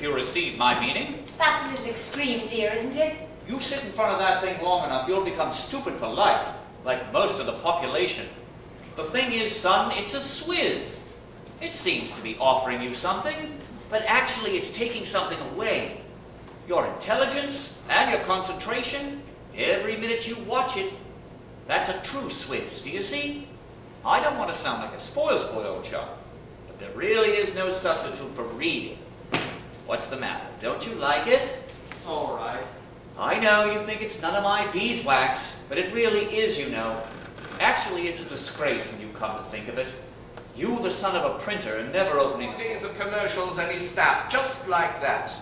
if you receive my meaning. That's a little extreme, dear, isn't it? You sit in front of that thing long enough, you'll become stupid for life, like most of the population. The thing is, son, it's a swizz. It seems to be offering you something, but actually it's taking something away. Your intelligence and your concentration, every minute you watch it. That's a true swizz, do you see? I don't want to sound like a spoiled chap, but there really is no substitute for reading. What's the matter? Don't you like it? It's all right. I know you think it's none of my beeswax, but it really is, you know. Actually, it's a disgrace when you come to think of it. You, the son of a printer, and never opening... Days of commercials and he snapped, just like that.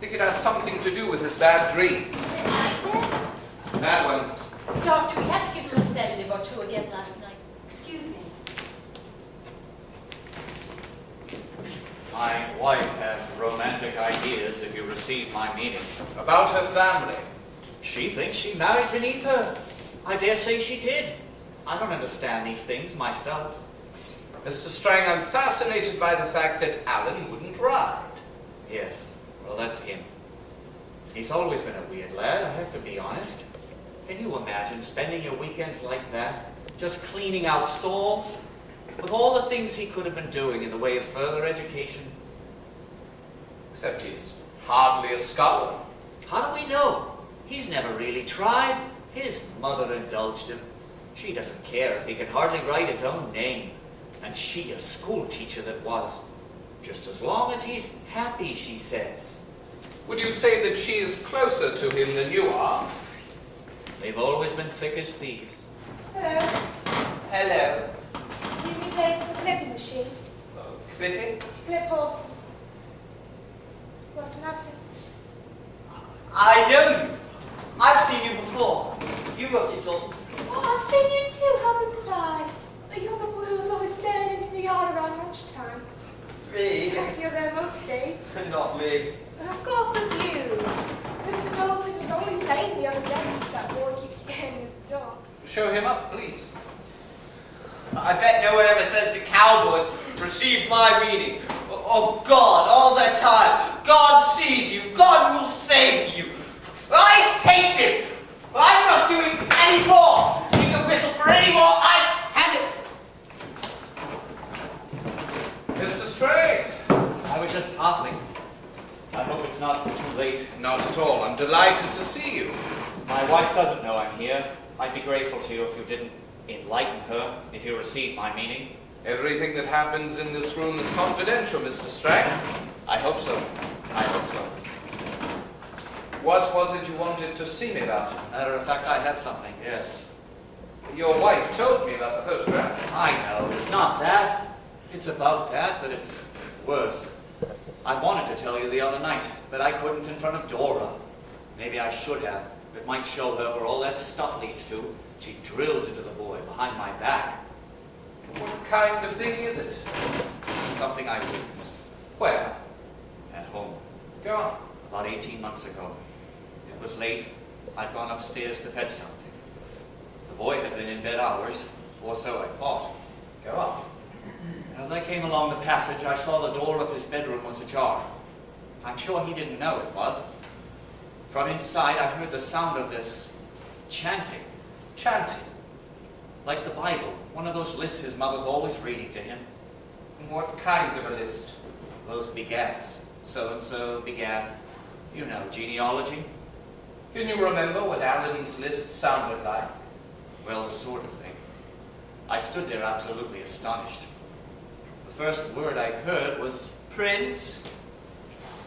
Think it has something to do with his bad dreams. Bad ones. Doctor, we had to give him a sedative or two again last night. Excuse me. My wife has romantic ideas, if you receive my meaning. About her family. She thinks she married beneath her. I dare say she did. I don't understand these things myself. Mr. Strang, I'm fascinated by the fact that Alan wouldn't ride. Yes, well, that's him. He's always been a weird lad, I have to be honest. Can you imagine spending your weekends like that? Just cleaning out stalls? With all the things he could have been doing in the way of further education? Except he's hardly a scholar. How do we know? He's never really tried. His mother indulged him. She doesn't care if he can hardly write his own name. And she a school teacher that was. Just as long as he's happy, she says. Would you say that she is closer to him than you are? They've always been thick as thieves. Hello. Hello. You need blades for the clipping machine. Clipping? Clip horses. What's the matter? I know you. I've seen you before. You rub your thoughts. Oh, I've seen you too, haven't I? You're the boy who's always staring into the yard around lunchtime. Me? You're there most days. Not me. And of course it's you. Mr. Dalton was only saying the other day because that boy keeps staring at the door. Show him up, please. I bet no one ever says to cowboys, receive my meaning. Oh God, all the time. God sees you. God will save you. I hate this. I'm not doing any more. You can whistle for any more. I've had it. Mr. Strang. I was just passing. I hope it's not too late. Not at all. I'm delighted to see you. My wife doesn't know I'm here. I'd be grateful to you if you didn't enlighten her, if you received my meaning. Everything that happens in this room is confidential, Mr. Strang. I hope so. I hope so. What was it you wanted to see me about? Matter of fact, I have something, yes. Your wife told me about the photograph. I know, it's not that. It's about that, but it's worse. I wanted to tell you the other night, but I couldn't in front of Dora. Maybe I should have. It might show her where all that stuff leads to. She drills into the boy behind my back. What kind of thing is it? Something I witnessed. Where? At home. Go on. About 18 months ago. It was late. I'd gone upstairs to fetch something. The boy had been in bed hours, or so I thought. Go on. As I came along the passage, I saw the door of his bedroom was ajar. I'm sure he didn't know it was. From inside, I heard the sound of this chanting. Chanting. Like the Bible, one of those lists his mother's always reading to him. What kind of a list? Those begats. So-and-so begat, you know, genealogy. Can you remember what Alan's list sounded like? Well, the sort of thing. I stood there absolutely astonished. The first word I heard was Prince.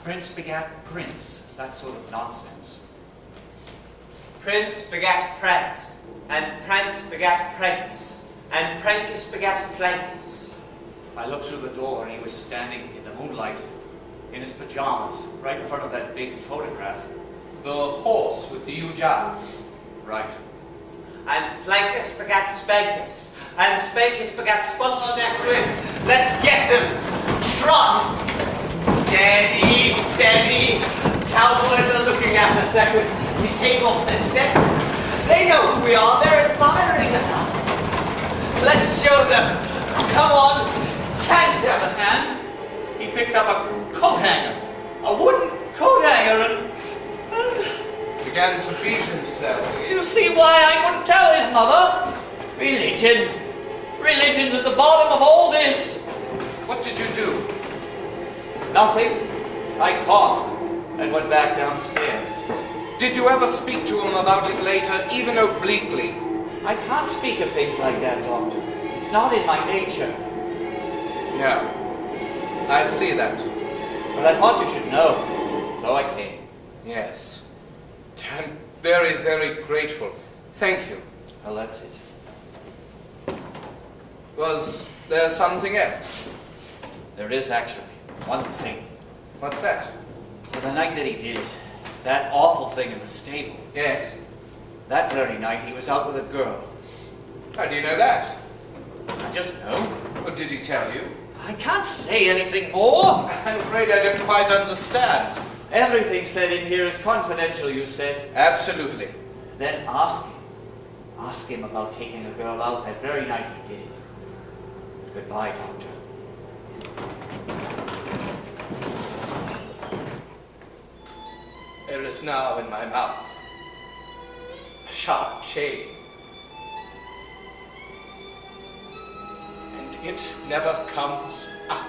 Prince begat Prince. That sort of nonsense. Prince begat Prance. And Prance begat Prentice. And Prentice begat Flancus. I looked through the door and he was standing in the moonlight, in his pajamas, right in front of that big photograph. The horse with the huge eye. Right. And Flancus begat Spankus. And Spankus begat Spunkus. Let's get them. Trot. Steady, steady. Cowboys are looking at us, Equus. We take off their Stetsons. They know who we are. They're admiring us. Let's show them. Come on. Can't have a hand. He picked up a coat hanger, a a wooden coat hanger Began to beat himself. you see why I couldn't tell his mother? Religion. Religion's at the bottom of all this. What did you do? Nothing. I coughed and went back downstairs. Did you ever speak to him about it later, even obliquely? I can't speak of things like that, Doctor. It's not in my nature. No. I see that. But I thought you should know, so I came. Yes. I'm very, very grateful. Thank you. Well, that's it. Was there something else? There is actually one thing. What's that? For the night that he did it, that awful thing in the stable, Yes. that very night he was out with a girl. How do you know that? I just know. What did he tell you? I can't say anything more. I'm afraid I don't quite understand. Everything said in here is confidential, you said. Absolutely. Then ask him. Ask him about taking a girl out that very night he did it. Goodbye, Doctor. There is now in my mouth a sharp chain. And it never comes out.